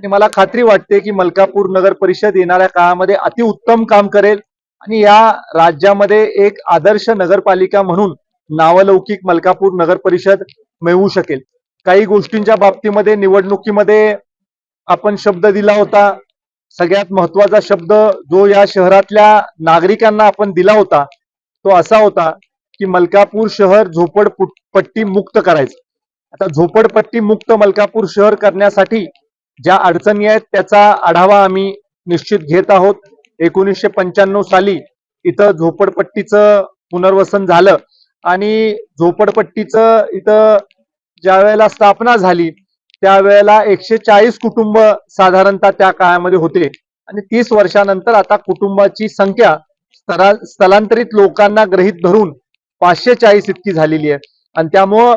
आणि मला खात्री वाटते की मलकापूर नगर परिषद येणाऱ्या काळामध्ये अतिउत्तम काम करेल आणि या राज्यामध्ये एक आदर्श नगरपालिका म्हणून नावलौकिक मलकापूर नगर परिषद मिळवू शकेल. काही गोष्टींच्या बाबतीमध्ये निवडणुकीमध्ये आपण शब्द दिला होता. सगळ्यात महत्वाचा शब्द जो या शहरातल्या नागरिकांना आपण दिला होता तो असा होता की मलकापूर शहर झोपडपट्टी मुक्त करायचं. आता झोपडपट्टी मुक्त मलकापूर शहर करण्यासाठी ज्या अडचणी आहेत त्याचा आढावा आम्ही निश्चित घेत आहोत. 1995 साली इथं झोपडपट्टीचं पुनर्वसन झालं आणि झोपडपट्टीचं इथं ज्या वेळेला स्थापना झाली त्यावेळेला 140 कुटुंब साधारणतः त्या काळामध्ये होते आणि 30 वर्षानंतर आता कुटुंबाची संख्या स्थलांतरित लोकांना गृहीत धरून 540 इतकी झालेली आहे आणि त्यामुळं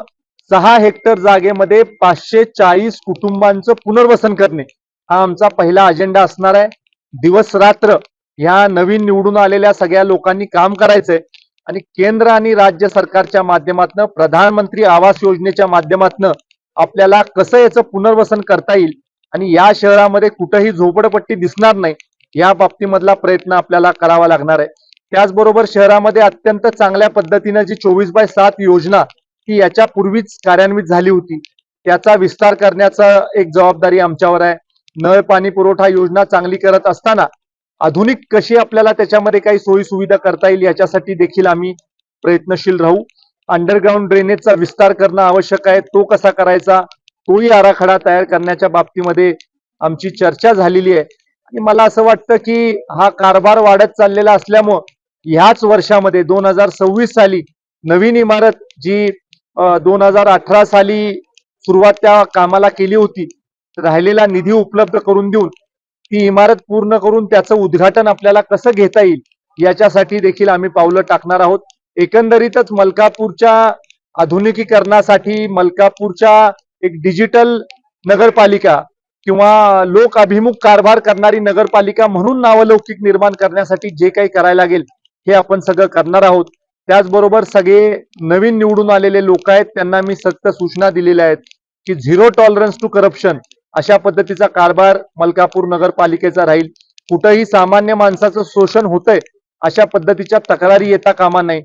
6 हेक्टर जागेमध्ये 540 कुटुंबांचं पुनर्वसन करणे हा आमचा पहिला अजेंडा असणार आहे. दिवस रात्र ह्या नवीन निवडून आलेल्या सगळ्या लोकांनी काम करायचंय आणि केंद्र आणि राज्य सरकारच्या माध्यमातून प्रधानमंत्री आवास योजनेच्या माध्यमातून आपल्याला कसं याचं पुनर्वसन करता येईल आणि या शहरामध्ये कुठेही झोपडपट्टी दिसणार नाही या बाबतीमधला प्रयत्न आपल्याला करावा लागणार आहे. त्याचबरोबर शहरामध्ये अत्यंत चांगल्या पद्धतीने जी 24/7 योजना ही याच्या पूर्वीच कार्यान्वित झाली होती त्याचा विस्तार करण्याचा एक जबाबदारी आमच्यावर आहे. नळ पाणी पुरवठा योजना चांगली करत असताना आधुनिक कशी आपल्याला त्याच्यामध्ये काही सोयी सुविधा करता येईल याच्यासाठी देखील आम्ही प्रयत्नशील राहू. अंडरग्राऊंड ड्रेनेजचा विस्तार करणं आवश्यक आहे. तो कसा करायचा तोही आराखडा तयार करण्याच्या बाबतीमध्ये आमची चर्चा झालेली आहे आणि मला असं वाटतं की हा कारभार वाढत चाललेला असल्यामुळं ह्याच वर्षामध्ये 2026 साली नवीन इमारत जी 2018 साली सुरुवात त्या कामाला केली होती राहिलेला निधी उपलब्ध करून देऊन ती इमारत पूर्ण करून त्याचं उद्घाटन आपल्याला कसं घेता येईल याच्यासाठी देखील आम्ही पावलं टाकणार आहोत. एकंदरीतच मलकापूरच्या आधुनिकीकरणासाठी मलकापूरच्या एक डिजिटल नगरपालिका किंवा लोक अभिमुख कारभार करणारी नगरपालिका म्हणून नावलौकिक निर्माण करण्यासाठी जे काही करायला लागेल हे आपण सगळं करणार आहोत. त्याचबरोबर सगळे नवीन निवडून आलेले लोक आहेत त्यांना मी सक्त सूचना दिलेल्या आहेत की 0 टॉलरन्स टू करप्शन अशा पद्धतीचा कारभार मलकापूर नगरपालिकेचा राहील. कुठेही सामान्य माणसाचं शोषण होतंय अशा पद्धतीच्या तक्रारी येता कामा नये.